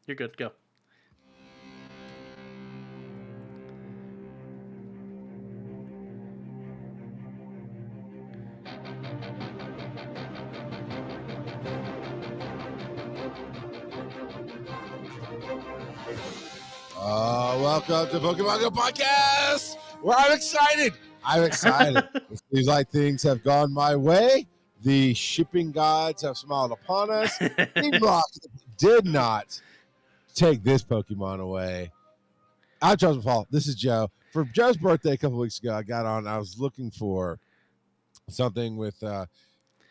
You're good. Go. Welcome to Pokemon Go Podcast, where I'm excited. It seems like things have gone my way. The shipping gods have smiled upon us. Team did not take this Pokemon away. I'm Charles Paul. This is Joe. For Joe's birthday a couple weeks ago, I was looking for something with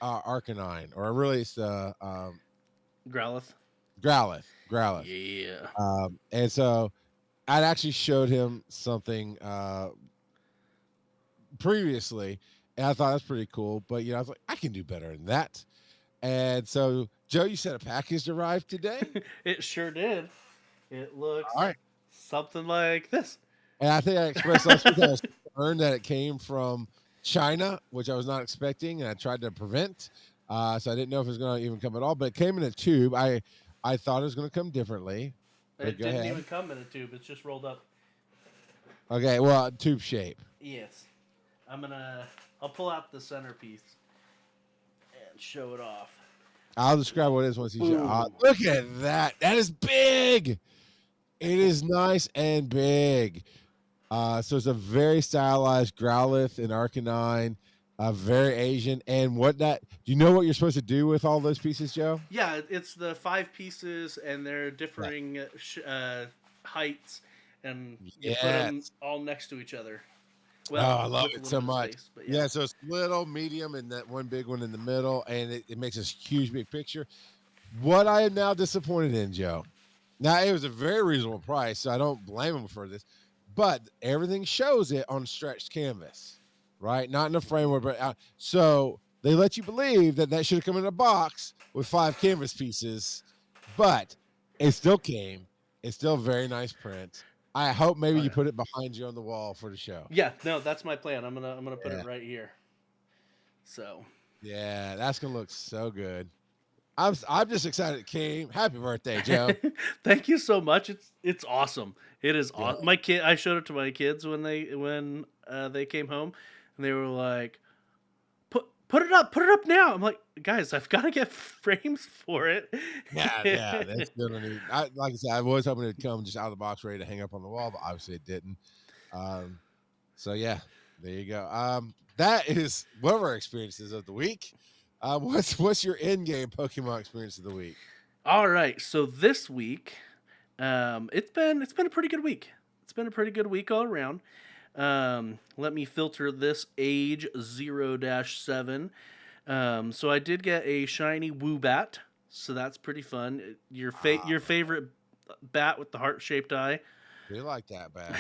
Arcanine, or really it's Growlithe. Growlithe. Yeah. And so I'd actually showed him something previously, and I thought that's pretty cool. But I was like, I can do better than that. And so, Joe, you said a package arrived today. It sure did. It looks All right, something like this. and I think I expressed last week I was concerned that it came from China, which I was not expecting, and I tried to prevent. So I didn't know if it was going to even come at all, but it came in a tube. I thought it was going to come differently. But It go didn't ahead. even come in a tube. It's just rolled up. Okay, well, tube shape. Yes. I'll pull out the centerpiece and show it off. I'll describe what it is once you show. Look at that. That is big. It is nice and big. So it's a very stylized Growlithe and Arcanine, very Asian. And do you know what you're supposed to do with all those pieces, Joe? Yeah, it's the 5 pieces, and they're differing heights, and you put them all next to each other. Well, I love it so much. Space, yeah, so it's little, medium, and that one big one in the middle, and it makes this huge, big picture. What I am now disappointed in, Joe. Now, it was a very reasonable price, so I don't blame them for this, but everything shows it on stretched canvas, right? Not in a framework, but so they let you believe that should have come in a box with 5 canvas pieces, but it still came. It's still a very nice print. I hope maybe you put it behind you on the wall for the show. Yeah, no, that's my plan. I'm gonna put it right here. So. Yeah, that's gonna look so good. I'm just excited it came. Happy birthday, Joe. Thank you so much. It's awesome. It is awesome. I showed it to my kids when they came home, and they were like, Put it up now. I'm like, guys, I've got to get frames for it. Yeah, that's gonna need. Like I said, I was hoping it'd come just out of the box, ready to hang up on the wall, but obviously it didn't. So yeah, there you go. That is one of our experiences of the week. What's your in-game Pokemon experience of the week? All right, so this week, it's been a pretty good week. It's been a pretty good week all around. Let me filter this age 0-7. So I did get a shiny Woobat, so that's pretty fun. Your favorite bat with the heart-shaped eye. We like that bat.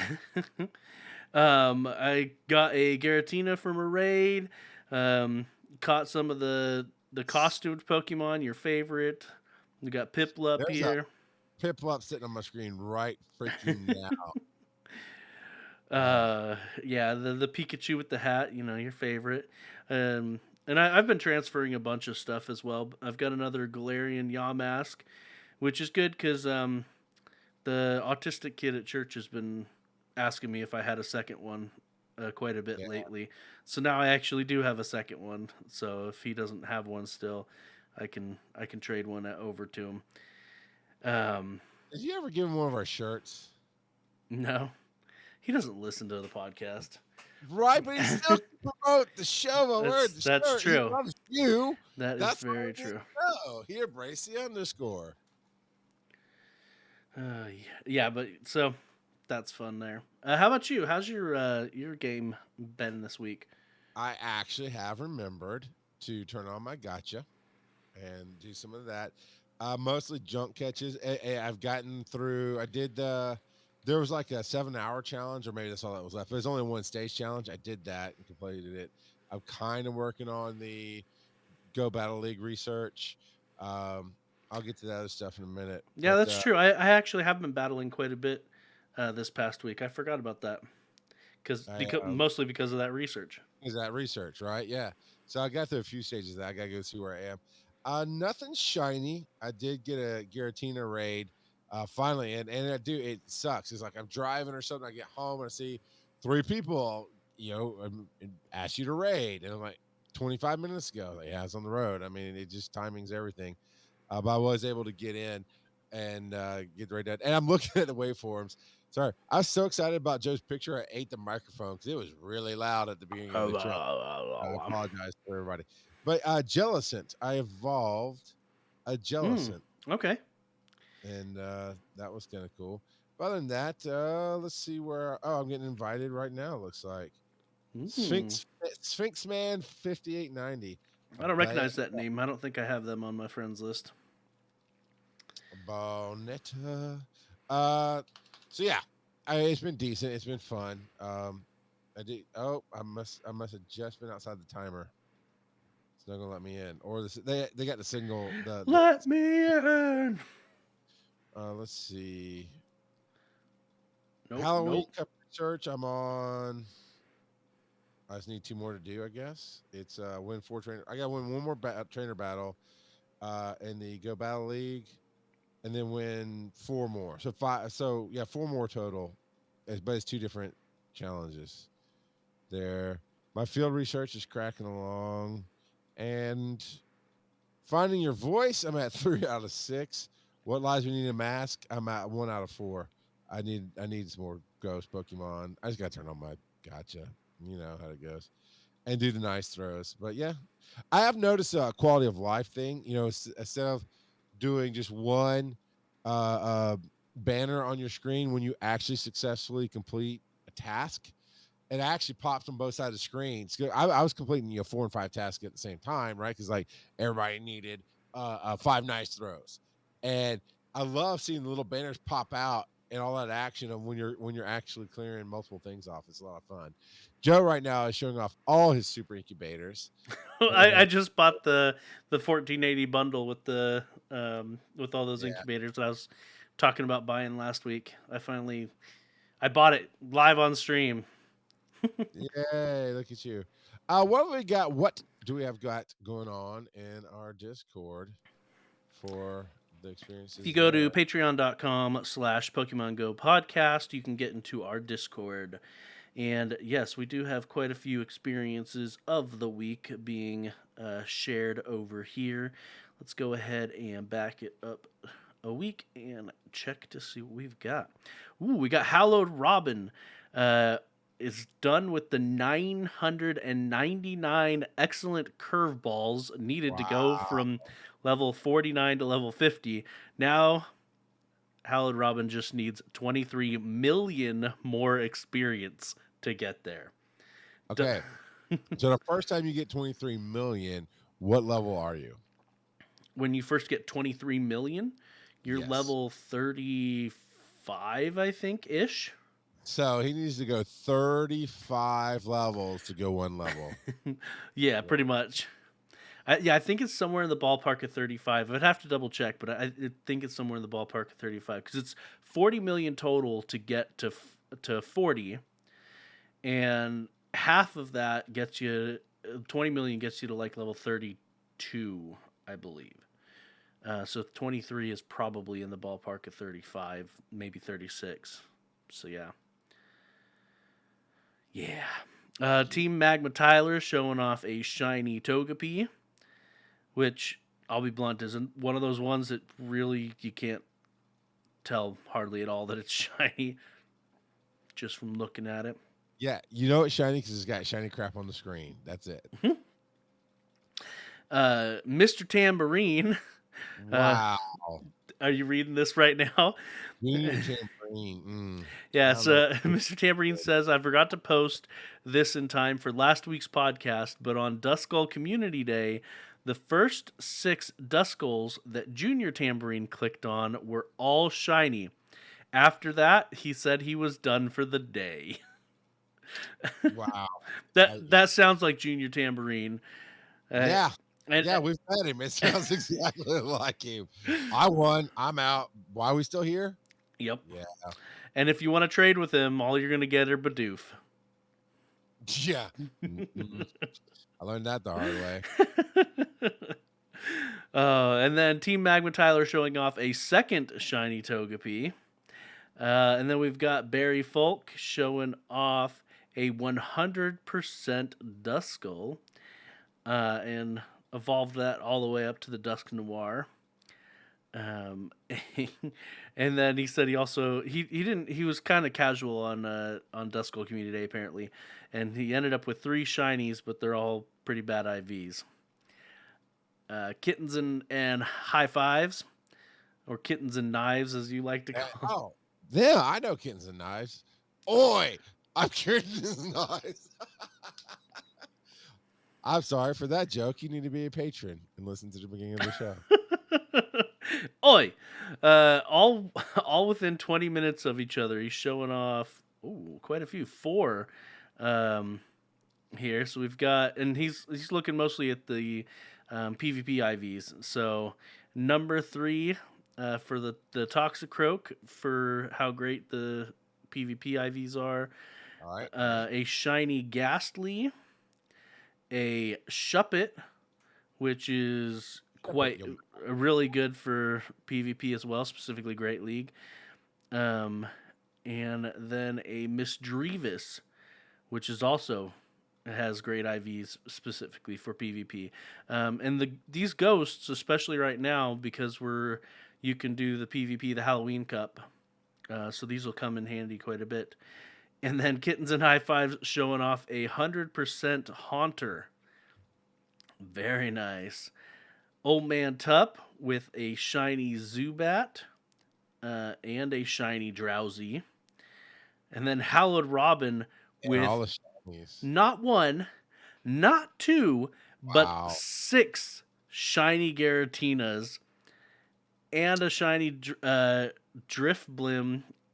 I got a Giratina from a raid. Caught some of the costumed Pokemon, your favorite. We got Piplup here. Piplup sitting on my screen right freaking now. Yeah, the Pikachu with the hat, your favorite. And I've been transferring a bunch of stuff as well. I've got another Galarian Yamask, which is good because the autistic kid at church has been asking me if I had a second one quite a bit lately. So now I actually do have a second one. So if he doesn't have one still, I can trade one over to him. Did you ever give him one of our shirts? No. He doesn't listen to the podcast. Right, but he still promote the show. That's true. He loves you. That's very true. Here, Bracy _ Yeah, but so that's fun there. How about you? How's your game been this week? I actually have remembered to turn on my gacha and do some of that. Mostly junk catches. I've gotten through. I did there was like a 7-hour challenge, or maybe that's all that was left. There's only one stage challenge. I did that and completed it. I'm kind of working on the Go Battle League research. I'll get to that other stuff in a minute. Yeah, that's true. I actually have been battling quite a bit this past week. I forgot about that mostly because of that research. Is that research, right? Yeah. So I got through a few stages of that. I got to go see where I am. Nothing shiny. I did get a Giratina raid. Finally, and I do. It sucks. It's like I'm driving or something. I get home and I see three people, and ask you to raid, and I'm like, 25 minutes ago, like, yeah, it's on the road. I mean, it just timing's everything. But I was able to get in and get right done. And I'm looking at the waveforms. Sorry, I was so excited about Joe's picture. I ate the microphone because it was really loud at the beginning of the trip. I apologize for everybody. But Jellicent, I evolved a Hmm. Jellicent, Okay. and that was kind of cool. But other than that, let's see where. Oh, I'm getting invited right now. It looks like Hmm. Sphinx Man 5890. A I don't recognize that name. I don't think I have them on my friends list. Bonetta. Uh, so yeah, it's been decent. It's been fun. I did. Oh, I must have just been outside the timer. It's not gonna let me in. Or they got the signal. The Let me in. let's see. Nope. Halloween Nope. Cup Research. I'm on. I just need two more to do. I guess it's win four trainer. I got to win one more trainer battle, in the Go Battle League, and then win four more. So five. So yeah, four more total. But it's two different challenges. There, my field research is cracking along, and finding your voice. I'm at 3 out of 6. What lies we need a mask? I'm at 1 out of 4. I need some more ghost Pokemon. I just got to turn on my gotcha. You know how it goes, and do the nice throws. But yeah, I have noticed a quality of life thing. Instead of doing just one banner on your screen when you actually successfully complete a task, it actually pops on both sides of the screen. I was completing 4 and 5 tasks at the same time, right? Because like everybody needed 5 nice throws, and I love seeing the little banners pop out and all that action of when you're actually clearing multiple things off. It's a lot of fun. Joe right now is showing off all his super incubators. I And just bought the 1480 bundle with all those yeah, incubators that I was talking about buying last week. I bought it live on stream. yay! Look at you. What do we have got going on in our Discord for the If you experiences go to there? patreon.com/Pokemon Go podcast, you can get into our Discord. And yes, we do have quite a few experiences of the week being shared over here. Let's go ahead and back it up a week and check to see what we've got. Ooh, we got Hallowed Robin. Is done with the 999 excellent curveballs needed to go Wow. from level 49 to level 50. Now, Hallowed Robin just needs 23 million more experience to get there. Okay. So the first time you get 23 million, what level are you? When you first get 23 million, you're Yes. level 35, I think, ish. So he needs to go 35 levels to go one level. Yeah, Wow. pretty much. I think it's somewhere in the ballpark of 35. I'd have to double check, but I think it's somewhere in the ballpark of 35 because it's 40 million total to get to 40, and half of that gets you 20 million gets you to like level 32, I believe. So 23 is probably in the ballpark of 35, maybe 36. So yeah. Yeah. Team Magma Tyler showing off a shiny Togepi, which I'll be blunt isn't one of those ones that really you can't tell hardly at all that it's shiny just from looking at it. Yeah, you know it's shiny because it's got shiny crap on the screen. That's it. Mr. Tambourine, uh, Wow. are you reading this right now? Junior Tambourine. I Yes, don't know. Mr. Tambourine says, I forgot to post this in time for last week's podcast, but on Duskull Community Day, the first 6 Duskulls that Junior Tambourine clicked on were all shiny. After that, he said he was done for the day. Wow. That sounds like Junior Tambourine. Uh, Yeah. and Yeah, we've met him. It sounds exactly like him. I won. I'm out. Why are we still here? Yep. Yeah. And if you want to trade with him, all you're going to get are Bidoof. Yeah. I learned that the hard way. And then Team Magma Tyler showing off a second shiny Togepi. And then we've got Barry Folk showing off a 100% Duskull, and evolved that all the way up to the Dusk Noir. Um, and then he said he was kind of casual on Duskull Community Day apparently, and he ended up with 3 shinies, but they're all pretty bad IVs. Kittens and high fives, or kittens and knives as you like to call. Oh, yeah, I know Kittens and Knives. Oi, I'm Kittens and Knives. I'm sorry for that joke. You need to be a patron and listen to the beginning of the show. Oi! All within 20 minutes of each other. He's showing off quite a few. 4 here. So we've got, and he's looking mostly at the PvP IVs. So number 3 for the Toxicroak for how great the PvP IVs are. All right. A shiny Ghastly, a Shuppet, which is quite really good for PvP as well, specifically Great League. And then a Misdreavus, which is also has great IVs specifically for PvP. And these ghosts, especially right now, because you can do the PvP, the Halloween Cup. So these will come in handy quite a bit. And then Kittens and High Fives showing off 100% Haunter. Very nice. OldManTup with a shiny Zubat and a shiny Drowsy. And then Hallowed Robin with all the shinies. Not 1, not 2, but 6 shiny Garatinas and a shiny Drifblim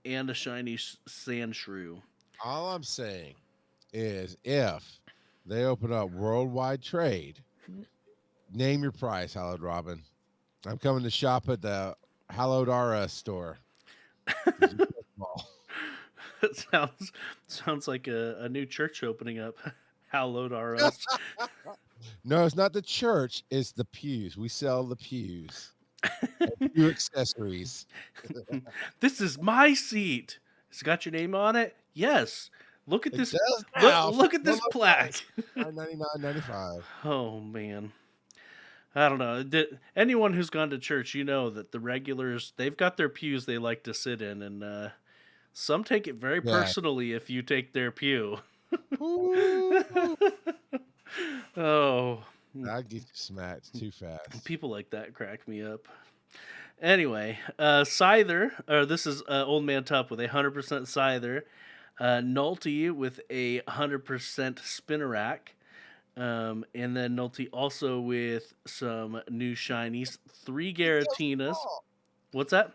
and a shiny Sandshrew. All I'm saying is if they open up worldwide trade, name your price, Hallowed Robin. I'm coming to shop at the Hallowed RS store. It sounds like a new church opening up. Hallowed RS. No, it's not the church. It's the pews. We sell the pews. Pew accessories. This is my seat. It's got your name on it? Yes. Look at this. Look at this plaque. $9.99.95. Oh man. I don't know. Anyone who's gone to church, you know that the regulars, they've got their pews they like to sit in, and some take it very personally if you take their pew. Oh. I'd get you smacked too fast. People like that crack me up. Anyway, Scyther, or this is OldManTup with 100% Scyther, Nulty with 100% Spinarak, and then Nulty also with some new shinies, 3 Garatinas. What's that?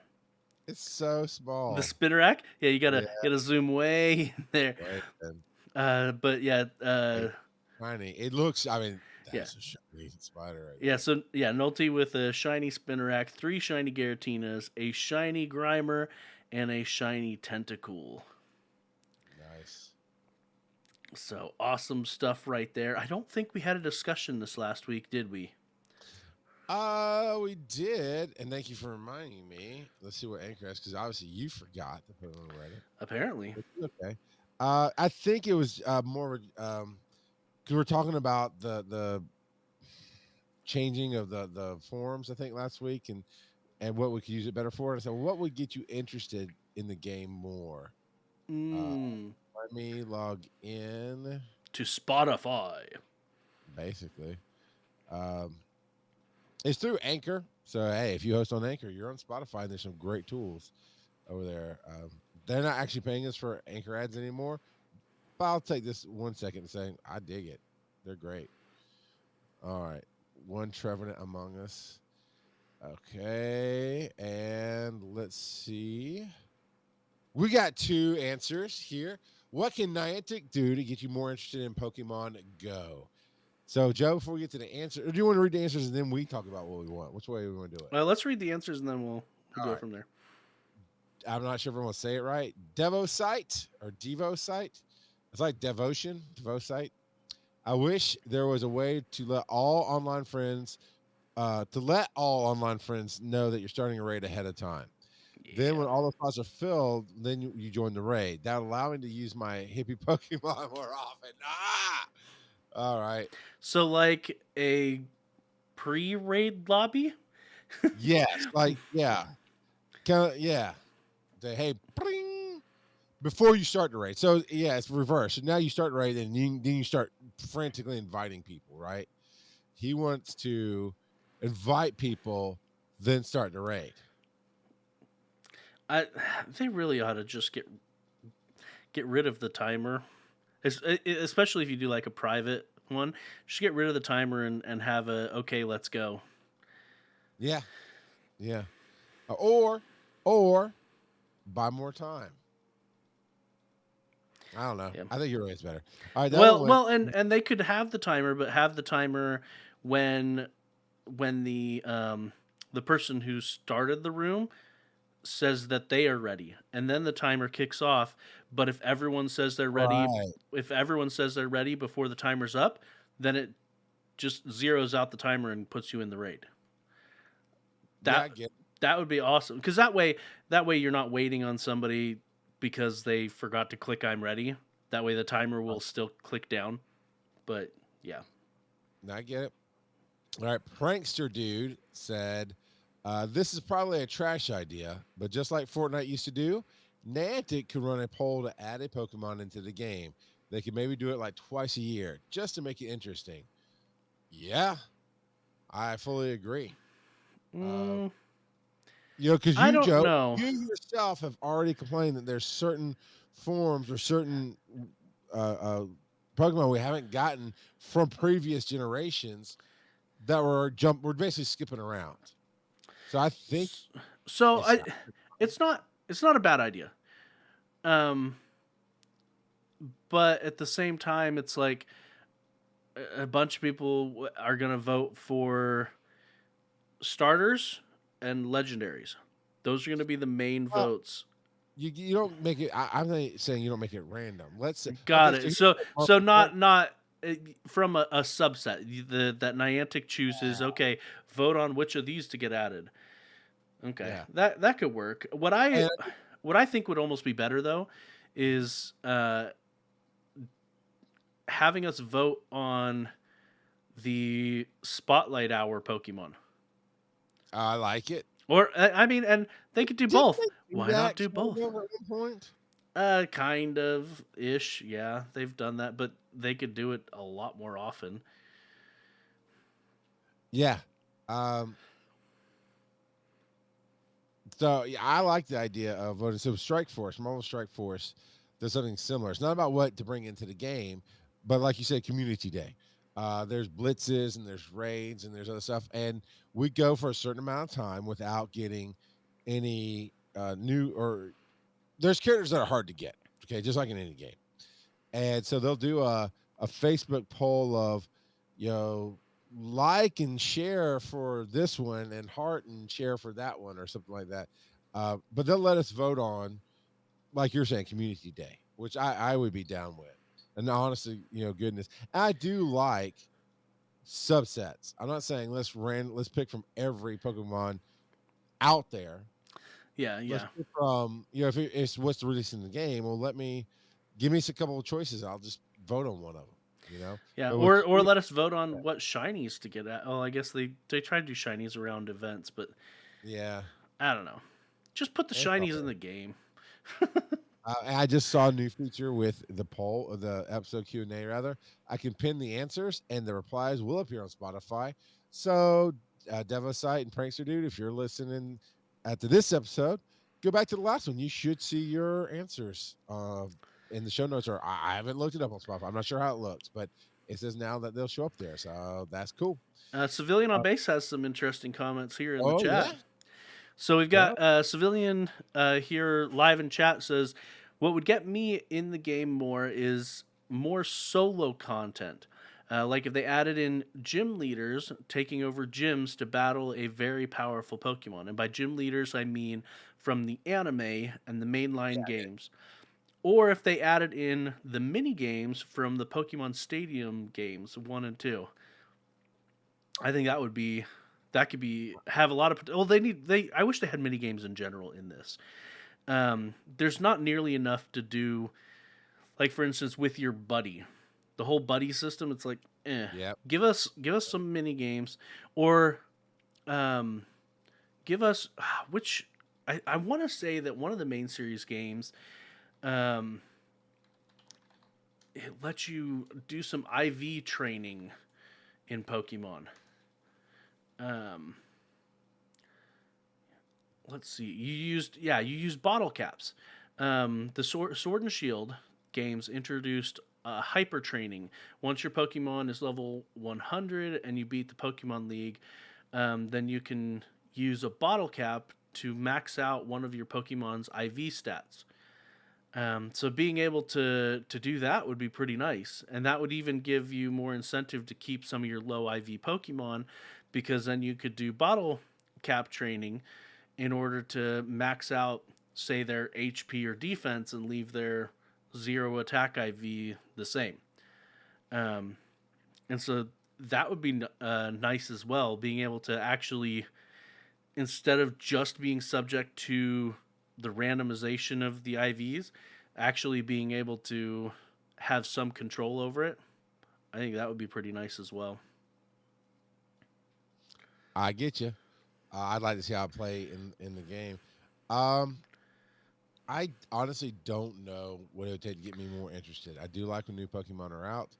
It's so small. The Spinarak? Yeah, you gotta zoom way in there. But yeah, tiny. It looks. I mean, that's a shiny spider. Right there. So Nulty with a shiny Spinarak, 3 shiny Garatinas, a shiny Grimer, and a shiny Tentacool. Nice. So awesome stuff right there. I don't think we had a discussion this last week, did we? We did, and thank you for reminding me. Let's see what Anchor has, because obviously you forgot to put it on Reddit. Apparently. Okay. I think it was more because we're talking about the changing of the forums, I think, last week, and what we could use it better for. And so, what would get you interested in the game more? Let me log in to Spotify. Basically, it's through Anchor. So hey, if you host on Anchor, you're on Spotify, and there's some great tools over there. They're not actually paying us for Anchor ads anymore, but I'll take this 1 second and say I dig it. They're great. All right, One Trevenant Among Us. Okay, and let's see. We got 2 answers here. What can Niantic do to get you more interested in Pokemon Go? So, Joe, before we get to the answer, or do you want to read the answers and then we talk about what we want? Which way do we want to do it? Let's read the answers and then we'll go from there. I'm not sure if everyone will say it right. Devosite or Devosite. It's like Devosite. I wish there was a way to let all online friends to let all online friends know that you're starting a raid ahead of time. Then Yeah. when all the slots are filled, then you join the raid. That allow me to use my hippie Pokemon more often. All right. So like a pre-raid lobby? Yes, like yeah, kind of yeah. Say hey, bring before you start the raid. So yeah, it's reverse. So now you start the raid, and then you start frantically inviting people. Right? He wants to invite people, then start the raid. I they really ought to just get rid of the timer. Especially if you do like a private one, just get rid of the timer and have a okay, let's go. Yeah, yeah. Or buy more time. I don't know. Yeah. I think your way is better. All right, that one Well, went. and they could have the timer, but have the timer when when the person who started the room says that they are ready, and then the timer kicks off. But Right. if everyone says they're ready before the timer's up, then it just zeroes out the timer and puts you in the raid. Yeah, That I get. that would be awesome because that way you're not waiting on somebody because they forgot to click I'm ready. That way the timer will still click down. But yeah, I get it. All right, prankster dude said, "This is probably a trash idea, but just like Fortnite used to do, Niantic could run a poll to add a Pokemon into the game. They could maybe do it like twice a year, just to make it interesting." Yeah, I fully agree. Uh, mm, because I you, don't Joe, know. you yourself have already complained that there's certain forms or certain uh, uh, Pokemon we haven't gotten from previous generations that we're basically skipping around. So I think S- So it's I, it's not a bad idea. Um, but at the same time, it's like a bunch of people are gonna vote for starters and legendaries. Those are gonna be the main well, votes. you don't make it. I'm not saying you don't make it random. Let's say okay. Got So it. here's So point. not from a subset that Niantic chooses. Okay, vote on which of these to get added. Okay, Yeah, that could work. and What I think would almost be better though is having us vote on the spotlight hour Pokemon. I like it. Or I mean, and they could do Didn't both. they do Why not that do kind both? of at one point? Kind of ish. Yeah, they've done that, but they could do it a lot more often. Yeah. Um, So yeah, I like the idea of voting. So Strike Force, Marvel Strike Force, does something similar. It's not about what to bring into the game, but like you said, Community Day. There's blitzes and there's raids and there's other stuff, and we go for a certain amount of time without getting any new or there's characters that are hard to get. Okay, just like in any game, and so they'll do a Facebook poll of, you know, like and share for this one and heart and share for that one or something like that. But they'll let us vote on, like you're saying, Community Day, which I would be down with. And honestly, goodness, I do like subsets. I'm not saying let's pick from every Pokemon out there. Yeah, Let's yeah, pick from, if it's what's released in the game. Well, give me a couple of choices. I'll just vote on one of them. yeah. But with Or let us vote on what shinies to get at. Oh, I guess they try to do shinies around events, but yeah, I don't know. Just put the it's all shinies in right. the game. I just saw a new feature with the poll, or the episode Q&A rather. I can pin the answers and the replies will appear on Spotify. So, Devasite and Prankster Dude, if you're listening to this episode, go back to the last one. You should see your answers in the show notes, or I haven't looked it up on Spotify. I'm not sure how it looks, but it says now that they'll show up there. So that's cool. Civilian on Uh, base has some interesting comments here in the oh, chat. yeah. So we've Go. got Civilian here live in chat says, "What would get me in the game more is more solo content. Like if they added in gym leaders taking over gyms to battle a very powerful Pokemon. And by gym leaders, I mean from the anime and the mainline games. Or if they added in the mini games from the Pokemon Stadium games 1 and 2. I think that would be That could be have a lot of well. They. I wish they had mini games in general in this. There's not nearly enough to do. Like for instance, with your buddy, the whole buddy system. It's like, Yep. give us some mini games, or um, give us which I want to say that one of the main series games, um, it lets you do some IV training in Pokemon. Um, let's see. You used bottle caps. The Sword and Shield games introduced hyper training. Once your Pokemon is level 100 and you beat the Pokemon League, then you can use a bottle cap to max out one of your Pokemon's IV stats. So being able to do that would be pretty nice, and that would even give you more incentive to keep some of your low IV Pokemon, because then you could do bottle cap training in order to max out, say, their HP or defense and leave their zero attack IV the same. Um, and so that would be nice as well, being able to actually, instead of just being subject to the randomization of the IVs, actually being able to have some control over it. I think that would be pretty nice as well. I get you. I'd like to see how I play in the game. Um, I honestly don't know what it would take to get me more interested. I do like when new Pokemon are out.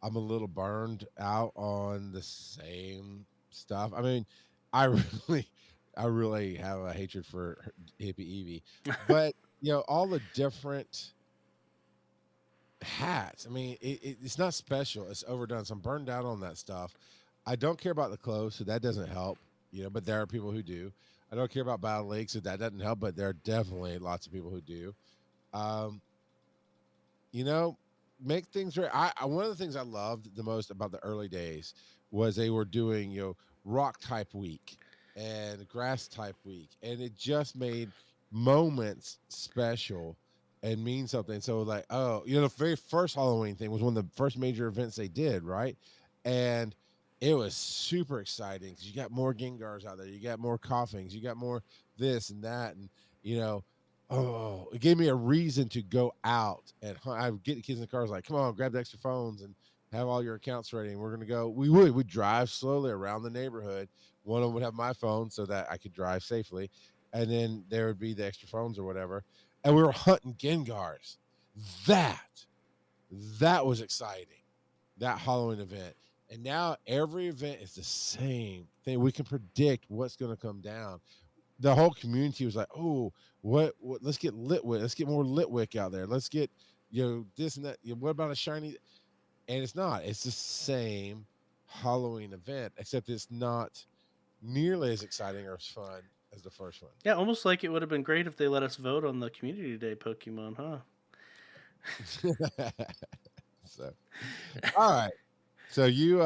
I'm a little burned out on the same stuff. I mean, I really, I really have a hatred for Hippie Eevee, but all the different hats. I mean, it's not special. It's overdone. So I'm burned out on that stuff. I don't care about the clothes, so that doesn't help. But there are people who do. I don't care about Battle League, so that doesn't help. But there are definitely lots of people who do. Um, you know, make things right. One of the things I loved the most about the early days was they were doing rock type week and grass type week, and it just made moments special and mean something. So like, oh, the very first Halloween thing was one of the first major events they did, right? And it was super exciting because you got more Gengars out there, you got more coughings, you got more this and that, and you know oh, it gave me a reason to go out and I would get the kids in the cars like, come on, grab the extra phones and have all your accounts ready. And we're going to go. We'd drive slowly around the neighborhood. One of them would have my phone so that I could drive safely. And then there would be the extra phones or whatever. And we were hunting Gengars. That, that was exciting. That Halloween event. And now every event is the same thing. We can predict what's going to come down. The whole community was like, "Oh, what? Let's get Litwick. Let's get more Litwick out there. Let's get this and that. What about a shiny?" And it's not. It's the same Halloween event, except it's not nearly as exciting or as fun as the first one. Yeah, almost like it would have been great if they let us vote on the Community Day Pokemon, huh? So, all right. So you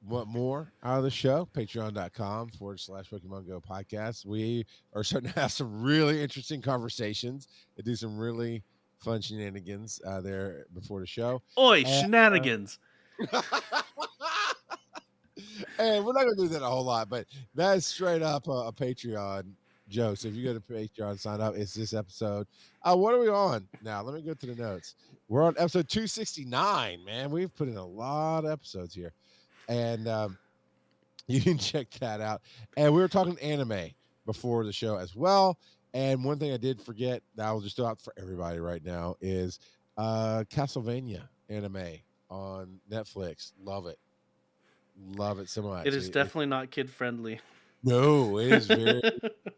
want more out of the show? Patreon.com/Pokemon Go podcast. We are starting to have some really interesting conversations and do some really fun shenanigans there before the show. Oi, And, shenanigans! and we're not going to do that a whole lot, but that's straight up a Patreon joke. So if you go to Patreon, sign up. It's this episode. What are we on now? Let me go to the notes. We're on episode 269, man. We've put in a lot of episodes here. And you can check that out. And we were talking anime before the show as well. And one thing I did forget that I'll just throw out for everybody right now is Castlevania anime on Netflix. Love it. Love it so much. It is definitely not kid friendly. No, it is very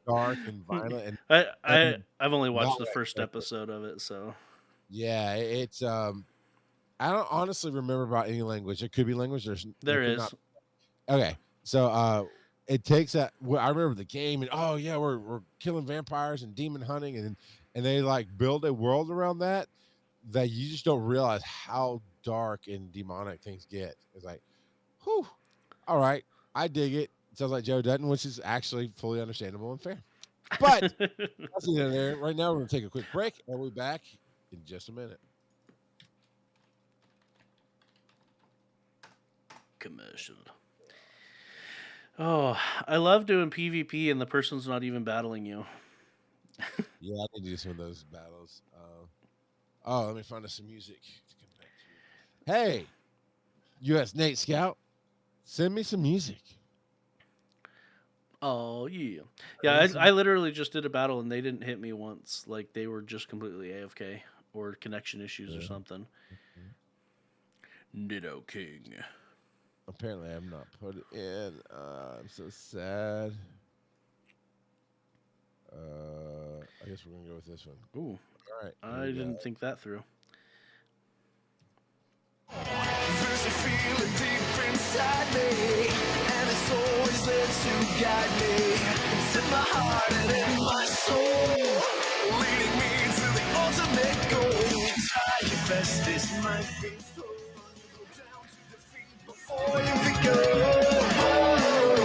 dark and violent. I've only watched not the first expected. episode of it, so Yeah, it's I don't honestly remember about any language. It could be language. There there could is. not. Okay, so it takes that. I remember the game, and oh yeah, we're killing vampires and demon hunting, and they like build a world around that you just don't realize how dark and demonic things get. It's like, whew, all right, I dig it. Sounds like Joe Dutton, which is actually fully understandable and fair. But that's neither there. Right now, we're gonna take a quick break, and we'll be back in just a minute. Commercial. Oh, I love doing PvP and the person's not even battling you. Yeah, I need to do some of those battles. Oh, let me find us some music to come back to. Hey, U.S. Nate Scout, send me some music. Oh yeah, Send yeah. me I some- literally just did a battle and they didn't hit me once. Like they were just completely AFK or connection issues or something. Nido King. Apparently, I have not put it in. I'm so sad. I guess we're gonna go with this one. Ooh, All right, here I we go. didn't think that through. There's a feeling deep inside me, and it's always there to guide me. It's in my heart and in my soul, leading me to the ultimate goal. Try your best, this might be so. You go down to defeat before you begin.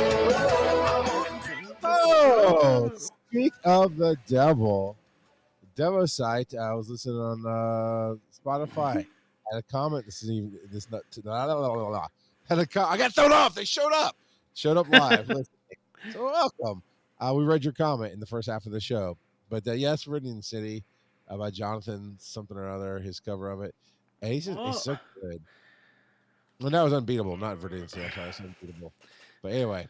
Oh, speak of the devil site. I was listening on Spotify. Had a comment. This is even this not. Had a I got thrown off. They showed up. Showed up live. Listening. So welcome. We read your comment in the first half of the show. But yes, Viridian City by Jonathan something or other. His cover of it. And he's Oh, so good. Well, that was unbeatable, not Viridian City. I'm sorry, it's unbeatable. But anyway,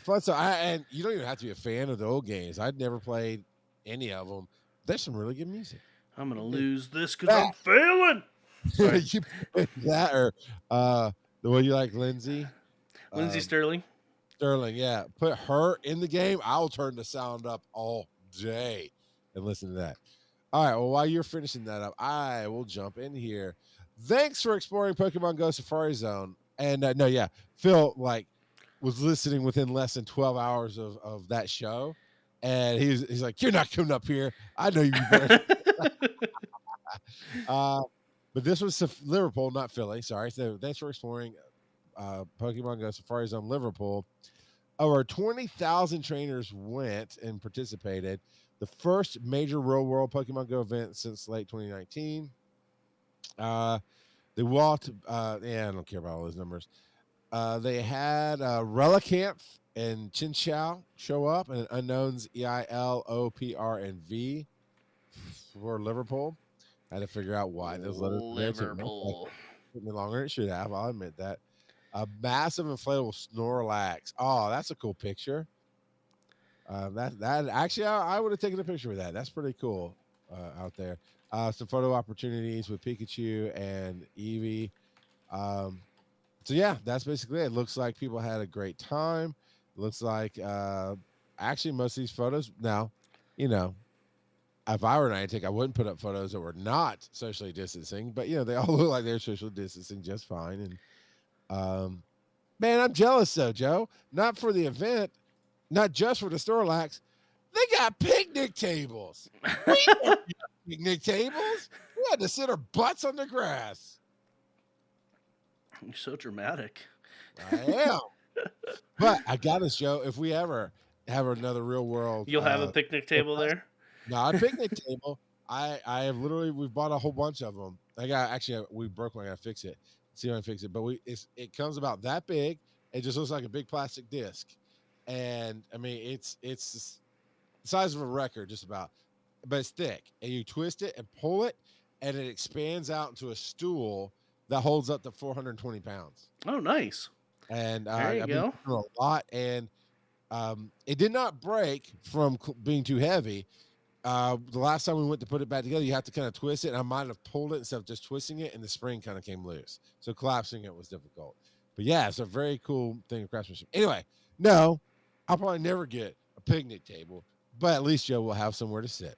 fun. So and you don't even have to be a fan of the old games. I'd never played any of them. There's some really good music. I'm gonna You play lose this because that. I'm failing. Sorry, You play that or the way you like Lindsay Lindsey um, Sterling. Sterling. Yeah, put her in the game. I'll turn the sound up all day and listen to that. All right. Well, while you're finishing that up, I will jump in here. Thanks for exploring Pokemon Go Safari Zone. And no, yeah, Phil was listening within less than 12 hours of that show, and he's like, "You're not coming up here. I know you better." uh, but this was Liverpool, not Philly. Sorry. So thanks for exploring Pokemon Go Safari Zone Liverpool. Over 20,000 trainers went and participated. The first major real world Pokemon Go event since late 2019. Uh, they walked, yeah, I don't care about all those numbers. They had Relicanth and Chinchou show up, and unknowns EILOPR and V for Liverpool. I had to figure out why those letters were there. Liverpool. Took me longer than it should have. I'll admit that. A massive inflatable Snorlax. Oh, that's a cool picture. That actually, I would have taken a picture of that. That's pretty cool out there. Some photo opportunities with Pikachu and Eevee. Um, so yeah, that's basically it. It looks like people had a great time. It looks like actually most of these photos now, you know, if I were Niantic, I wouldn't put up photos that were not socially distancing, but they all look like they're social distancing just fine. And man, I'm jealous though, Joe. Not for the event, not just for the Snorlax. They got picnic tables. We never got picnic tables. We had to sit our butts on the grass. You're so dramatic. I am. But I got us, Joe. If we ever have another real world, You'll have a picnic table there. not a picnic table. I have literally we've bought a whole bunch of them. I got actually we broke one. I gotta fix it. See if I can fix it. But it comes about that big. It just looks like a big plastic disc, and I mean it's the size of a record just about, but it's thick, and you twist it and pull it, and it expands out into a stool that holds up to 420 pounds. Oh, nice. And There you I've been go. through a lot, and it did not break from being too heavy. The last time we went to put it back together, you have to kind of twist it. And I might have pulled it instead of just twisting it, and the spring kind of came loose. So collapsing it was difficult. But yeah, it's a very cool thing of craftsmanship. Anyway, no, I'll probably never get a picnic table, but at least Joe will have somewhere to sit.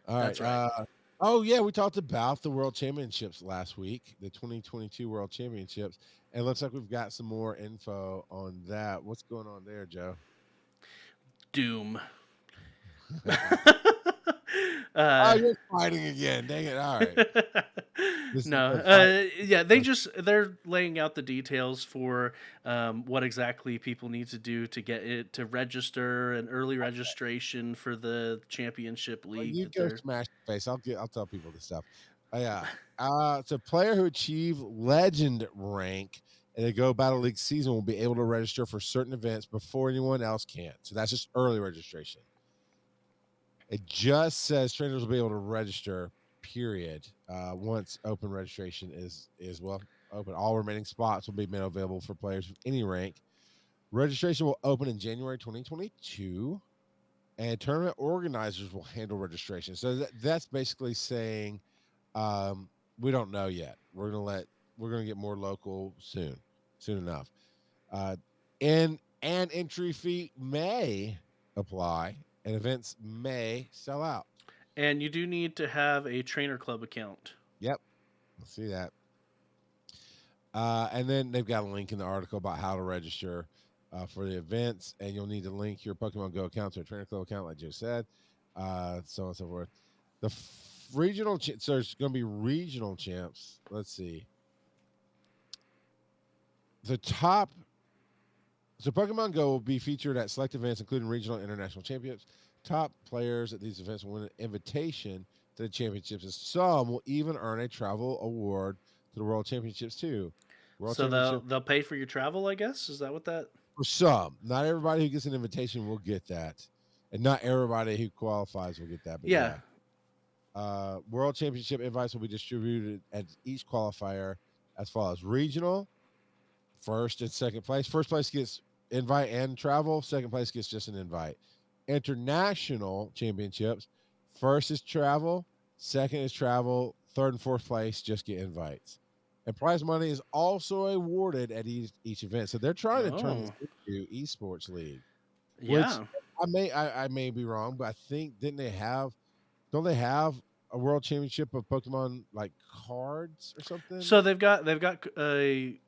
All right. That's right. Oh yeah, we talked about the World Championships last week, the 2022 World Championships, and it looks like we've got some more info on that. What's going on there, Joe? Doom. Oh, uh, you're fighting again. Dang it. All right. This is no, a fight. yeah, they're laying out the details for what exactly people need to do to get it to register and early registration for the championship Well, league you that go they're. smash the face. I'll tell people this stuff. Yeah. It's a player who achieved legend rank and the Go Battle League season will be able to register for certain events before anyone else can. So that's just early registration. It just says trainers will be able to register, period. Once open registration is open. All remaining spots will be made available for players of any rank. Registration will open in January 2022, and tournament organizers will handle registration. So that's basically saying we don't know yet. We're gonna get more local soon enough. Uh, and an entry fee may apply, and events may sell out. And you do need to have a Trainer Club account. Yep, let's see that. And then they've got a link in the article about how to register for the events, and you'll need to link your Pokemon Go account to a Trainer Club account, like Joe said, so on and so forth. The regional, so there's going to be regional champs. Let's see. So Pokemon Go will be featured at select events, including regional and international championships. Top players at these events will win an invitation to the championships, and some will even earn a travel award to the World Championships too. So they'll pay for your travel, I guess. Is that what that? For some, not everybody who gets an invitation will get that, and not everybody who qualifies will get that. But Yeah. World Championship invites will be distributed at each qualifier as follows: regional, first and second place. First place gets invite and travel. Second place gets just an invite. International championships, first is travel, second is travel, third and fourth place just get invites. And prize money is also awarded at each event. So they're trying to turn this into esports league. Yeah. Which I may be wrong, but I think don't they have a world championship of Pokemon like cards or something? So they've got it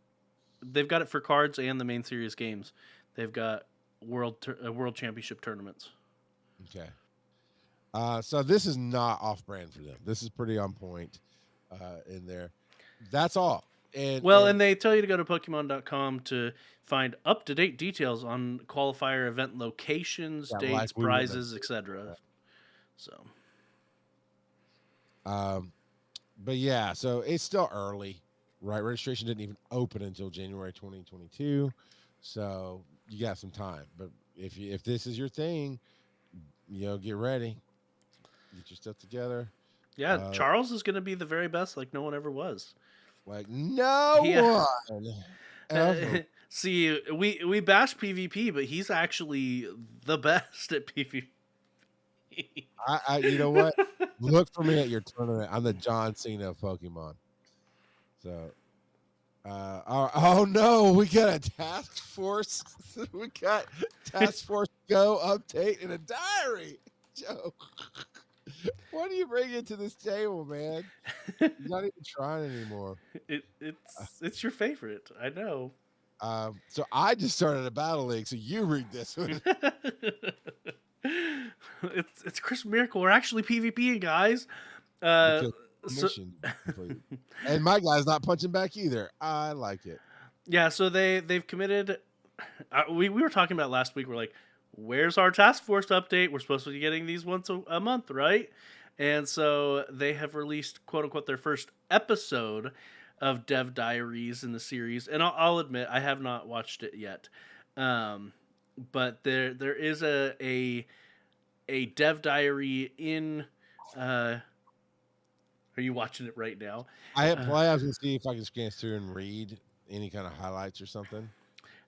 for cards and the main series games. They've got world championship tournaments. Okay. So this is not off-brand for them. This is pretty on point in there. That's all. And they tell you to go to Pokemon.com to find up-to-date details on qualifier event locations, dates, like prizes, etc. So. But yeah, so it's still early, right? Registration didn't even open until January 2022, so you got some time. But if this is your thing, get ready, get your stuff together. Yeah, Charles is going to be the very best, like no one ever was. Like no one. Ever. See, we bash PvP, but he's actually the best at PvP. I you know what? Look for me at your tournament. I'm the John Cena of Pokemon. So, oh no, we got a task force. We got task force Go update in a diary. Joe, what do you bring into this table, man? You're not even trying anymore. It's your favorite. I know. So I just started a battle league. So you read this one. It's Chris Miracle. We're actually PvPing, guys. And my guy's not punching back either. I like it. Yeah, so they've committed. We were talking about last week. We're like, where's our task force update? We're supposed to be getting these once a month, right? And so they have released, quote unquote, their first episode of Dev Diaries in the series. And I'll admit, I have not watched it yet. But there is a Dev Diary in. Are you watching it right now? I hit play. I was gonna see if I can scan through and read any kind of highlights or something.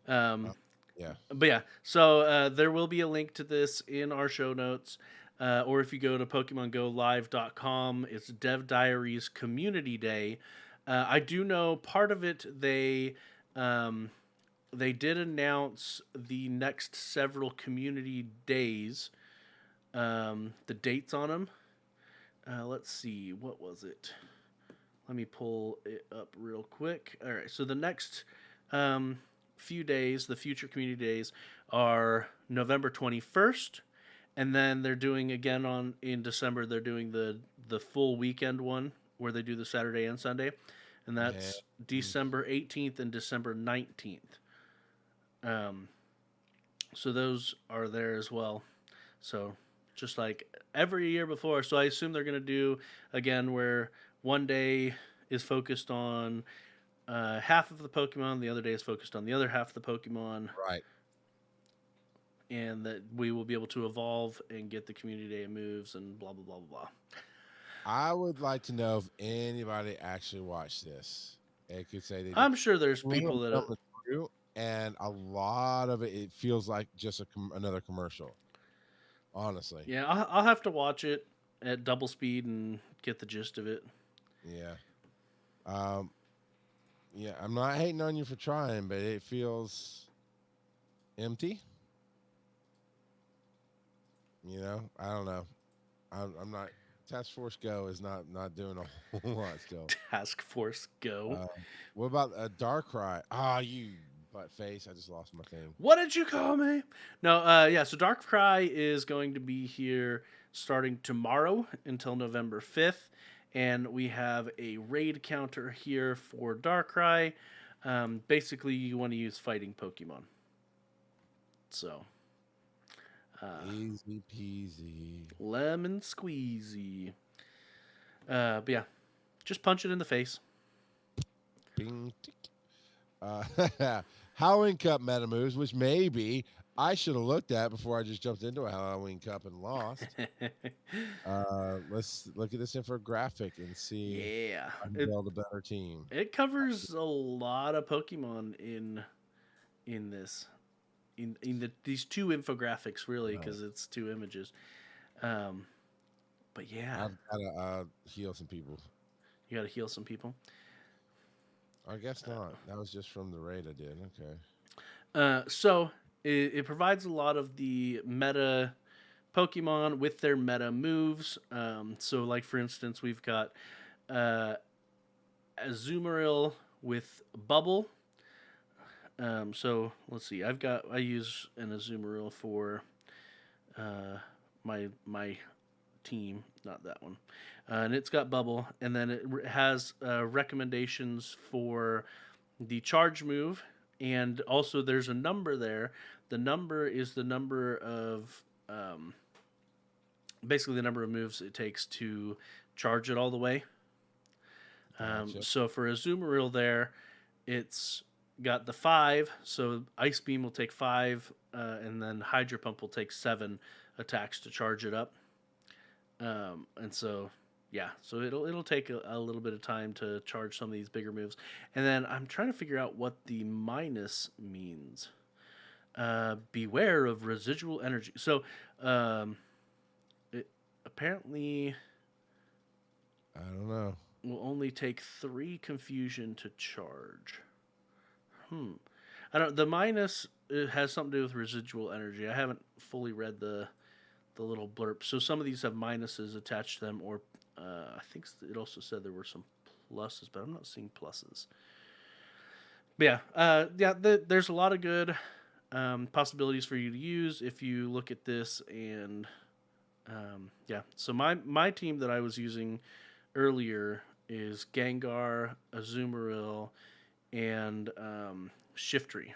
Yeah. But yeah, so there will be a link to this in our show notes. Or if you go to PokemonGoLive.com, it's Dev Diaries Community Day. I do know part of it they did announce the next several community days, the dates on them. Let's see, what was it? Let me pull it up real quick. All right, so the next few days, the future community days, are November 21st, and then they're doing again in December. They're doing the full weekend one where they do the Saturday and Sunday, and that's December 18th and December 19th. So those are there as well. So just like every year before. So I assume they're going to do again where one day is focused on half of the Pokemon. The other day is focused on the other half of the Pokemon, Right. and that we will be able to evolve and get the community day moves and blah blah blah blah blah. I would like to know if anybody actually watched this. It could say they did. I'm sure there's When I'm people that coming through, and a lot of it feels like just another commercial. Honestly, yeah, I'll have to watch it at double speed and get the gist of it. yeah. Um, yeah. I'm not hating on you for trying, but it feels empty. I don't know. I'm not. Task Force Go is not doing a whole lot still. Task Force Go. What about Darkrai? Ah, you butt face! I just lost my thing. What did you call me? No, yeah. So Darkrai is going to be here starting tomorrow until November 5th, and we have a raid counter here for Darkrai. Basically, you want to use fighting Pokemon. So. Easy peasy. Lemon squeezy. But yeah, just punch it in the face. Bing, tick. Halloween Cup meta moves, which maybe I should have looked at before I just jumped into a Halloween Cup and lost. Let's look at this infographic and see Yeah, if I can build a better team. it covers a lot of Pokemon in this these two infographics really because it's two images. But yeah, I've got to heal some people. you got to heal some people. I guess not. That was just from the raid I did. Okay. So it provides a lot of the meta Pokemon with their meta moves. So like for instance, we've got Azumarill with Bubble. So let's see. I use an Azumarill for my team, not that one, and it's got Bubble, and then it has recommendations for the charge move, and also there's a number there. The number is the number of basically the number of moves it takes to charge it all the way. Gotcha. So for Azumarill there, it's got the 5, so Ice Beam will take 5, and then Hydro Pump will take 7 attacks to charge it up. And so, yeah, so it'll take a little bit of time to charge some of these bigger moves. And then I'm trying to figure out what the minus means. Beware of residual energy. So, it apparently I don't know. will only take 3 confusion to charge. I don't. The minus it has something to do with residual energy. I haven't fully read the little blurb. So some of these have minuses attached to them, or I think it also said there were some pluses, but I'm not seeing pluses. But yeah, there's a lot of good possibilities for you to use if you look at this. And yeah, so my team that I was using earlier is Gengar, Azumarill, and Shiftry.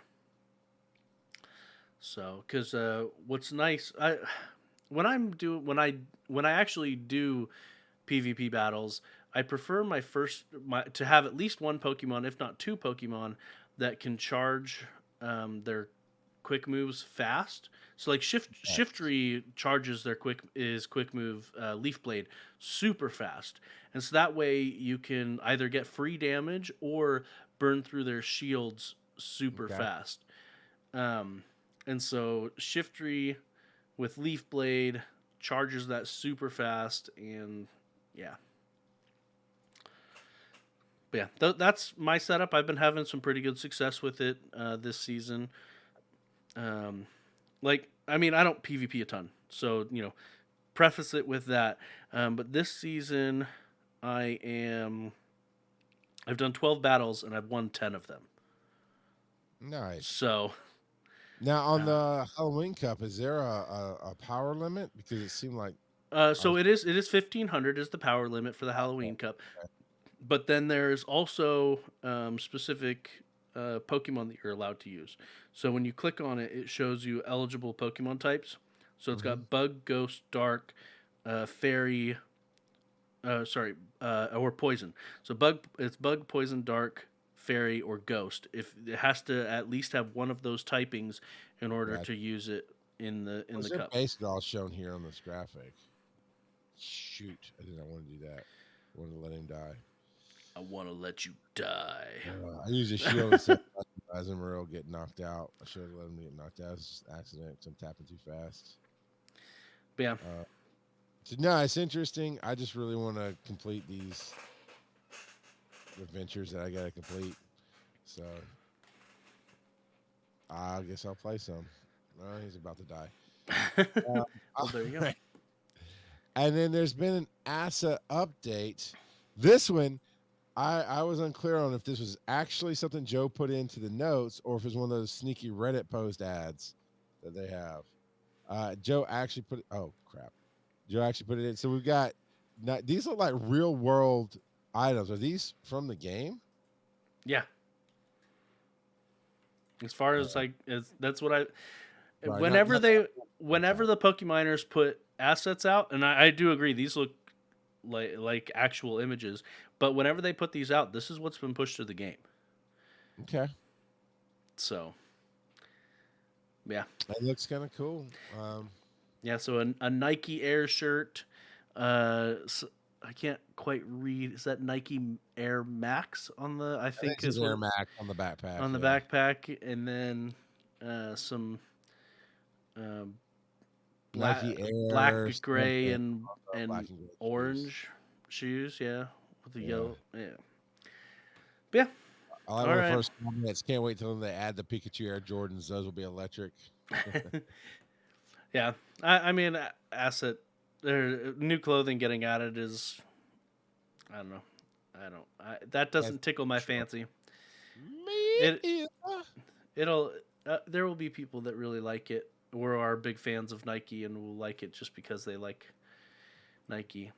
So, because what's nice, when I actually do PvP battles, I prefer to have at least one Pokemon, if not 2 Pokemon, that can charge their quick moves fast. So like Shiftry charges their quick move Leaf Blade super fast, and so that way you can either get free damage or burn through their shields super fast. And so Shiftry with Leaf Blade charges that super fast, and yeah. But yeah, that's my setup. I've been having some pretty good success with it this season. I don't PvP a ton, so preface it with that. But this season, I've done 12 battles and I've won 10 of them. Nice. So now on the Halloween Cup, is there a power limit? Because it seemed like so it is 1500 is the power limit for the Halloween Cup. Okay. But then there's also specific Pokemon that you're allowed to use. So when you click on it, it shows you eligible Pokemon types. So it's got Bug, Ghost, Dark, Fairy, or Poison. So it's Bug, Poison, Dark, fairy, or ghost. If it has to at least have one of those typings in order Right. to use it in the They're cup. basically all shown here on this graphic. Shoot, I did not want to do that. I wanted to let him die. I want to let you die. I used a shield instead of Azumarill get knocked out. I should have let him get knocked out. It's just an accident because I'm tapping too fast. But yeah. So no, it's interesting. I just really want to complete these adventures that I got to complete. So I guess I'll play some. He's about to die. Well, there you go. Right. And then there's been an asset update. This one, I was unclear on if this was actually something Joe put into the notes or if it's one of those sneaky Reddit post ads that they have. Joe actually put it. Oh crap! Joe actually put it in. So we've got these look like real world items. Are these from the game? Yeah. As far as that's what I. Right, Whenever the Pokemoners put assets out, and I do agree, these look like actual images. But whenever they put these out, this is what's been pushed to the game. Okay. So, yeah. That looks kind of cool. Yeah, so a Nike Air shirt. So I can't quite read. Is that Nike Air Max on the? I think is Air Max on the backpack. On the backpack, and then some Nike black, Air, gray, and black and gray orange shoes. Yeah, with the yellow. Yeah. But yeah. I like one of the first comments. Can't wait till they add the Pikachu Air Jordans. Those will be electric. Yeah, I mean, asset new clothing getting added is, I don't know. That doesn't tickle my fancy. It'll there will be people that really like it or are big fans of Nike and will like it just because they like Nike.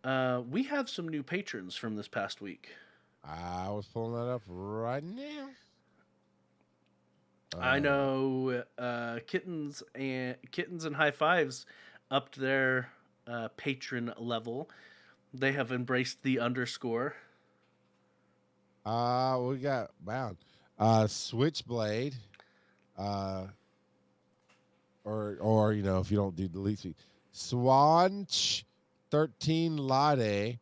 We have some new patrons from this past week. I was pulling that up right now. I know Kittens and High Fives upped their patron level. They have embraced the underscore. We got Bound. Switchblade. Or you know, if you don't do delete speed. Swanch 13 Latte.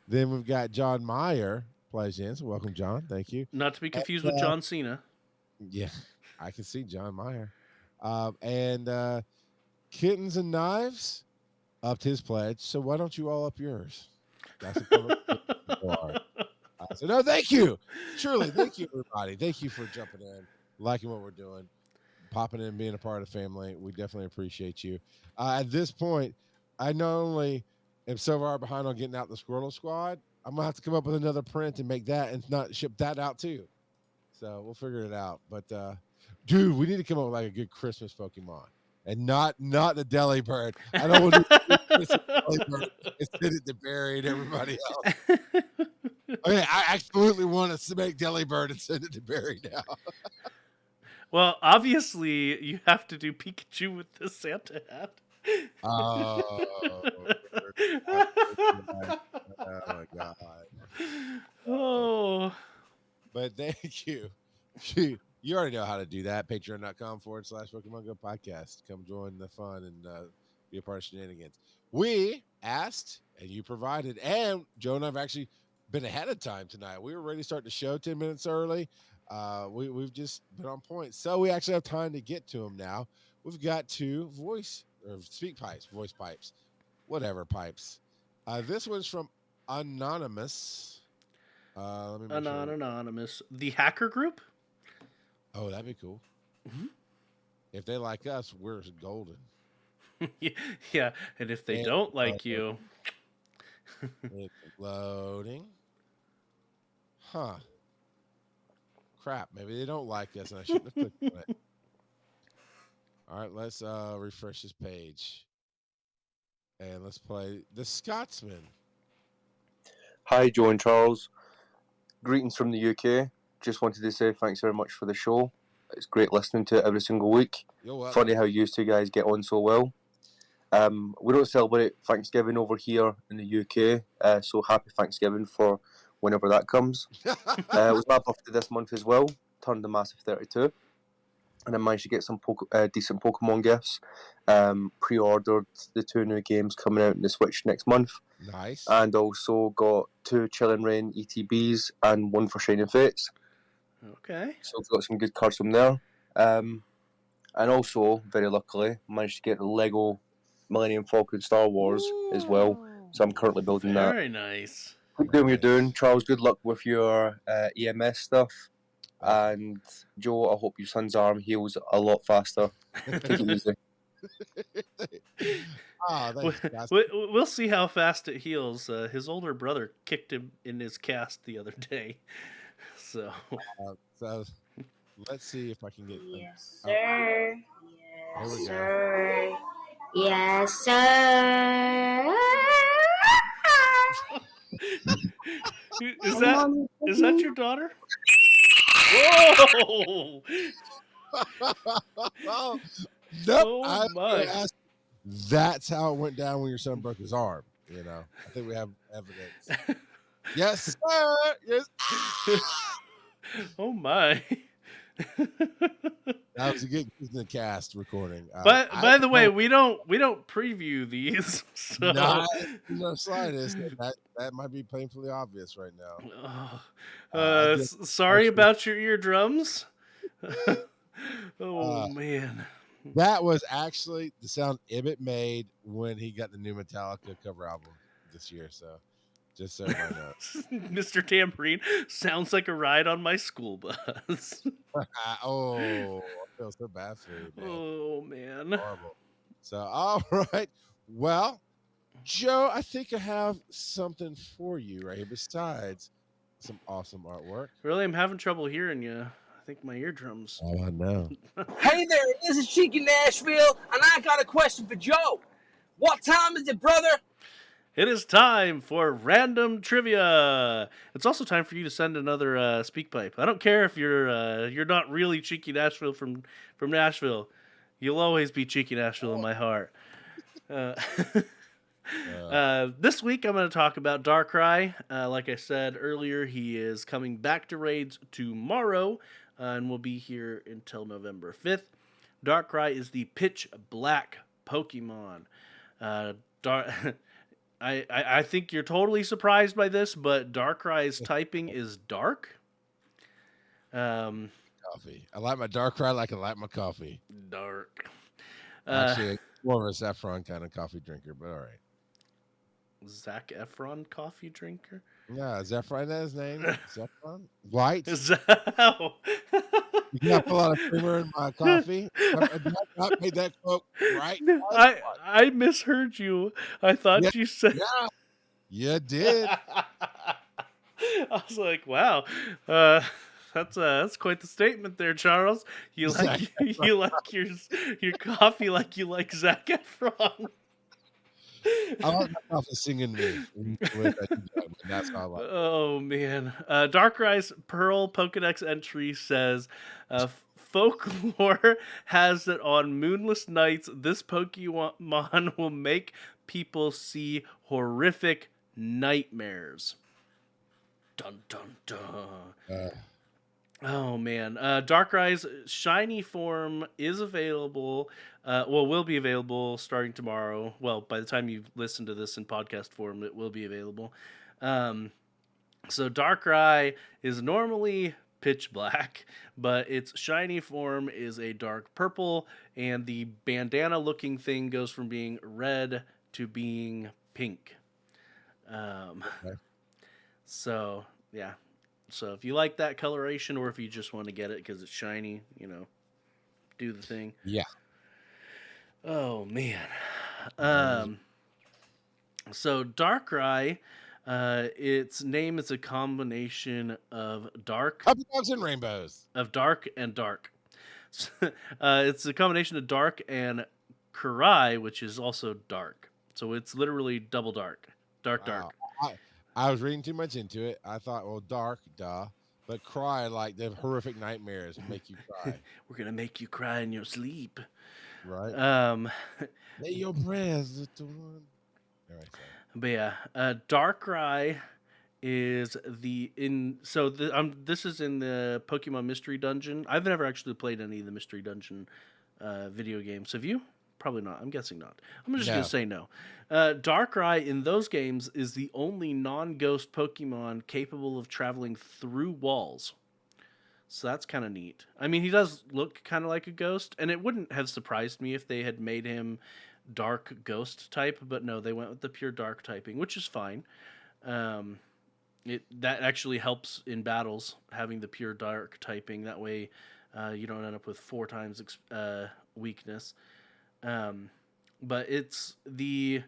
Then we've got John Meyer plays in. So welcome, John. Thank you. Not to be confused with John Cena. Yeah, I can see John Meyer. And Kittens and Knives upped his pledge. So why don't you all up yours? That's a so no, thank you. Truly, thank you, everybody. Thank you for jumping in, liking what we're doing, popping in, being a part of the family. We definitely appreciate you. At this point, I not only am so far behind on getting out the Squirtle Squad, I'm gonna have to come up with another print and make that and not ship that out too. So we'll figure it out. But dude, we need to come up with like a good Christmas Pokemon. And not the Delibird. I don't want to Delibird and send it to Barry and everybody else. Okay, I absolutely want to make Delibird and send it to Barry now. Well, obviously, you have to do Pikachu with the Santa hat. Oh my god. Oh. But thank you. You already know how to do that. Patreon.com/Pokemon Go podcast. Come join the fun and be a part of shenanigans. We asked and you provided, and Joe and I have actually been ahead of time tonight. We were ready to start the show 10 minutes early. We've just been on point. So we actually have time to get to them now. We've got two voice pipes, whatever pipes. This one's from Anonymous. Let me make sure. Anonymous. The hacker group? Oh, that'd be cool. Mm-hmm. If they like us, we're golden. Yeah, and if they don't like you... It's loading. Huh. Crap, maybe they don't like us and I shouldn't have clicked on it. All right, let's refresh this page. And let's play The Scotsman. Hi, Joe and Charles. Greetings from the UK. Just wanted to say thanks very much for the show. It's great listening to it every single week. Funny how you two guys get on so well. We don't celebrate Thanksgiving over here in the UK, so happy Thanksgiving for whenever that comes. It was my birthday this month as well, turned a massive 32, and I managed to get some decent Pokemon gifts. Pre-ordered the 2 new games coming out in the Switch next month, Nice. and also got 2 Chilling Reign ETBs and 1 for Shining Fates. Okay. So I've got some good cards from there. And also, very luckily, managed to get the Lego Millennium Falcon Star Wars as well. So I'm currently building that. Very nice. Keep doing what you're doing. Charles, good luck with your EMS stuff. Okay. And Joe, I hope your son's arm heals a lot faster. Take it easy. Thanks, guys. We'll see how fast it heals. His older brother kicked him in his cast the other day. So So let's see if I can get. Yes, sir. Here we Yes, go. sir. Yes, sir. Is that your daughter? Whoa! Nope. Oh I was my. gonna ask, that's how it went down when your son broke his arm. I think we have evidence. Yes, sir. Yes. Oh my. That was a good in the cast recording. But by the way, we don't preview these. So not in the slightest. That might be painfully obvious right now. sorry about your eardrums. Oh man. That was actually the sound Ibbott made when he got the new Metallica cover album this year. So just so everybody knows. Mr. Tambourine sounds like a ride on my school bus. Oh, I feel so bad for you, man. Oh man. Horrible. So, all right. Well, Joe, I think I have something for you right here besides some awesome artwork. Really, I'm having trouble hearing you. I think my eardrums. Oh, I know. Hey there, this is Cheeky Nashville, and I got a question for Joe. What time is it, brother? It is time for random trivia. It's also time for you to send another Speakpipe. I don't care if you're not really Cheeky Nashville from Nashville. You'll always be Cheeky Nashville in my heart. This week I'm going to talk about Darkrai. Like I said earlier, he is coming back to raids tomorrow and will be here until November 5th. Darkrai is the pitch black Pokemon. I think you're totally surprised by this, but Darkrai's typing is dark. Coffee. I like my Darkrai like I like my coffee. Dark. Actually, more of a saffron kind of coffee drinker, but all right. Zac Efron coffee drinker? Yeah, is that his name? Zephron? White? Oh. You cannot put a lot of creamer in my coffee. I not made that quote right. I misheard you. I thought you said. Yeah, you did. I was like, wow, that's quite the statement there, Charles. You like your coffee like you like Zac Efron. I like my coffee singing me. That's how I like it. Oh man, Darkrai's Pearl Pokedex entry says, folklore has that on moonless nights, this Pokemon will make people see horrific nightmares. Dun dun dun. Oh man, Darkrai's shiny form is available. Will be available starting tomorrow. Well, by the time you listen to this in podcast form, it will be available. So Darkrai is normally pitch black, but its shiny form is a dark purple, and the bandana-looking thing goes from being red to being pink. Okay. So yeah. So if you like that coloration, or if you just want to get it because it's shiny, do the thing. Yeah. Oh man. So Darkrai, its name is a combination of dark and rainbows. of dark and dark. It's a combination of dark and Kurai, which is also dark. So it's literally double dark. Dark. I was reading too much into it. I thought, well, dark, duh. But cry like the horrific nightmares make you cry. We're gonna make you cry in your sleep. Right. Um, Lay your prayers, little one. All right, sorry. but yeah, Darkrai is this is in the Pokemon Mystery Dungeon. I've never actually played any of the Mystery Dungeon video games. Have you? Probably not. I'm guessing not. I'm just gonna No. say no. Darkrai in those games is the only non-ghost Pokemon capable of traveling through walls. So that's kind of neat. I mean, he does look kind of like a ghost, and it wouldn't have surprised me if they had made him dark ghost type, but no, they went with the pure dark typing, which is fine. Um, that actually helps in battles having the pure dark typing. That way, you don't end up with 4 times weakness. But it's the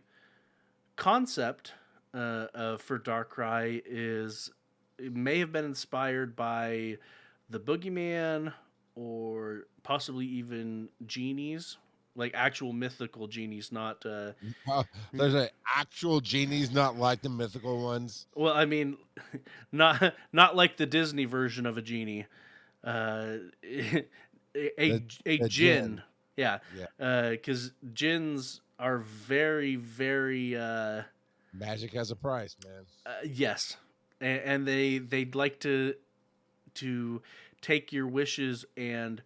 concept for Darkrai is it may have been inspired by the Boogeyman or possibly even genies, like actual mythical genies, not. There's an actual genies, not like the mythical ones. Well, I mean, not like the Disney version of a genie. A The djinn, yeah, Yeah. because djinns are very very Magic has a price, man. yes, and they'd like to take your wishes and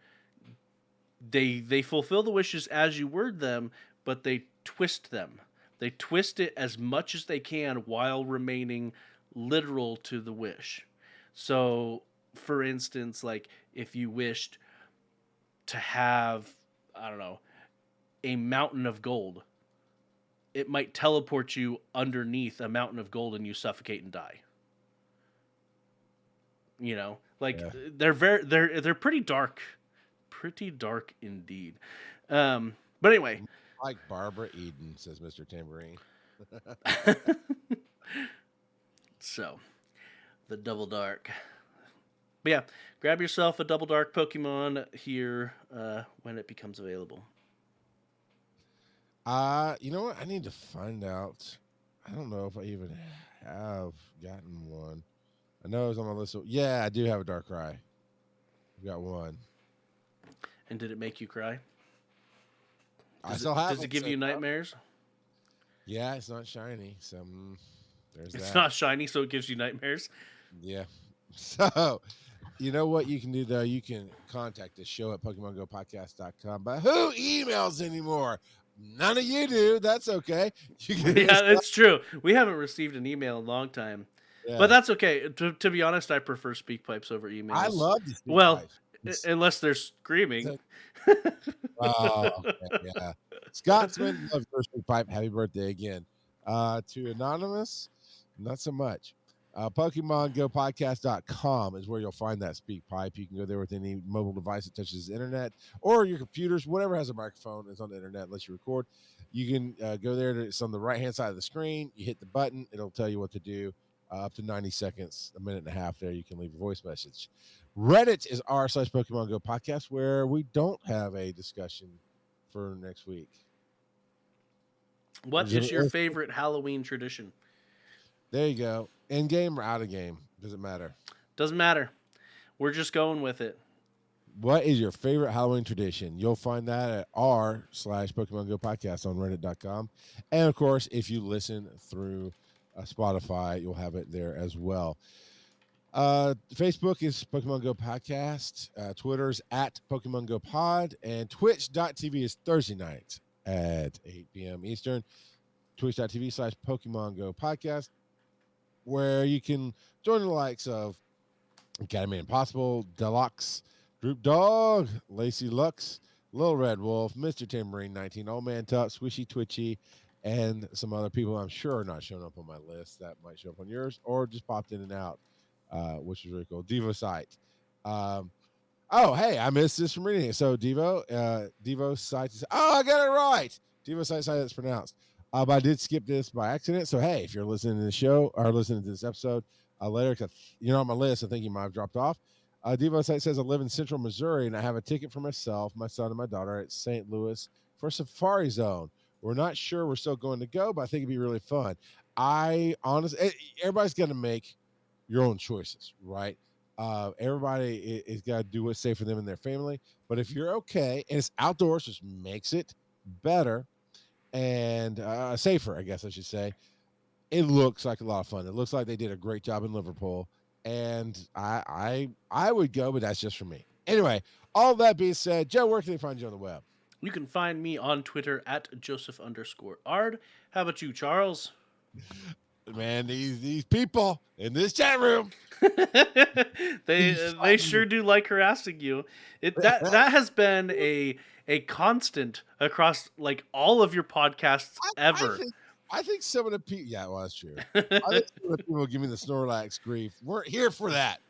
they fulfill the wishes as you word them, but they twist them. They twist it as much as they can while remaining literal to the wish. So, for instance, like if you wished to have, I don't know, a mountain of gold, it might teleport you underneath a mountain of gold and you suffocate and die. You know, like Yeah. they're pretty dark indeed. But anyway, Like Barbara Eden, says Mr. Tambourine. so the double dark. But yeah, grab yourself a double dark Pokemon here when it becomes available. You know what? I need to find out. I don't know if I even have gotten one. I know it was on my list. Yeah, I do have a Darkrai. I've got one. And did it make you cry? I still have Does it give you nightmares? Yeah, it's not shiny. So there's It's that. not shiny, so it gives you nightmares. Yeah. So, you know what you can do, though? You can contact the show at PokemonGoPodcast.com. But who emails anymore? None of you do. That's okay. You can Yeah, it's true. We haven't received an email in a long time. Yeah. But that's okay. To be honest, I prefer Speakpipes over emails. I love the Speak Well, Pipes. unless they're screaming. Oh, okay, yeah. Scotsman loves your Speak Pipe. Happy birthday again. To Anonymous, not so much. PokemonGoPodcast.com is where you'll find that Speak Pipe. You can go there with any mobile device that touches the internet or your computers, whatever has a microphone is on the internet, unless you record. You can go there. It's on the right-hand side of the screen. You hit the button. It'll tell you what to do. Up to 90 seconds, a minute and a half there. You can leave a voice message. Reddit is r/Pokemon Go podcast, where we don't have a discussion for next week. What is your favorite Halloween tradition? There you go. In game or out of game? Does it matter? Doesn't matter. We're just going with it. What is your favorite Halloween tradition? You'll find that at r/Pokemon Go podcast on reddit.com. And of course, if you listen through Spotify, you'll have it there as well. Facebook is Pokemon Go Podcast. Twitter's at Pokemon Go Pod. And Twitch.tv is Thursday night at 8 p.m. Eastern. Twitch.tv/Pokemon Go Podcast, where you can join the likes of Academy Impossible, Deluxe, Droop Dog, Lacey Lux, Lil Red Wolf, Mr. Tambourine 19, OldManTup, Swishy Twitchy, and some other people I'm sure are not showing up on my list that might show up on yours or just popped in and out, which is really cool. Devo Site. Oh, hey, I missed this from reading it. So Devo Site. I got it right. Devo Site, that's pronounced. But I did skip this by accident. So, hey, if you're listening to the show or listening to this episode later, because you're on my list, I think you might have dropped off. Devo Site says, I live in Central Missouri, and I have a ticket for myself, my son, and my daughter at St. Louis for Safari Zone. We're not sure we're still going to go, but I think it'd be really fun. I honestly, everybody's going to make your own choices, right? Everybody is got to do what's safe for them and their family. But if you're okay, and it's outdoors, which makes it better and safer, I guess I should say. It looks like a lot of fun. It looks like they did a great job in Liverpool, and I would go, but that's just for me. Anyway, all that being said, Joe, where can they find you on the web? You can find me on Twitter at Joseph_Ard. How about you, Charles? Man, these people in this chat room. They sure do like harassing you. That has been a constant across like all of your podcasts ever. I think some of the people. Yeah, well, that's true. I think some of the people give me the Snorlax grief. We're here for that.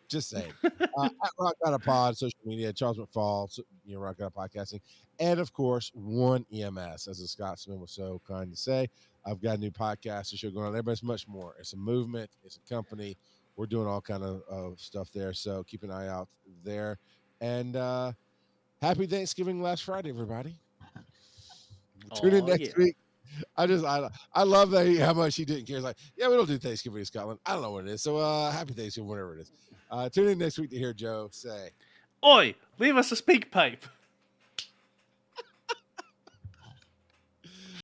Just saying. At Rock Out of Pod, social media, Charles McFall, Rock Out of Podcasting, and of course, One EMS, as the Scotsman was so kind to say. I've got a new podcast, a show going on there, but it's much more. It's a movement. It's a company. We're doing all kind of stuff there, so keep an eye out there. And happy Thanksgiving last Friday, everybody. Tune in next week. I love that how much he didn't care. It's like, yeah, we don't do Thanksgiving in Scotland. I don't know what it is. So happy Thanksgiving, whatever it is. Tune in next week to hear Joe say, "Oi, leave us a speak pipe."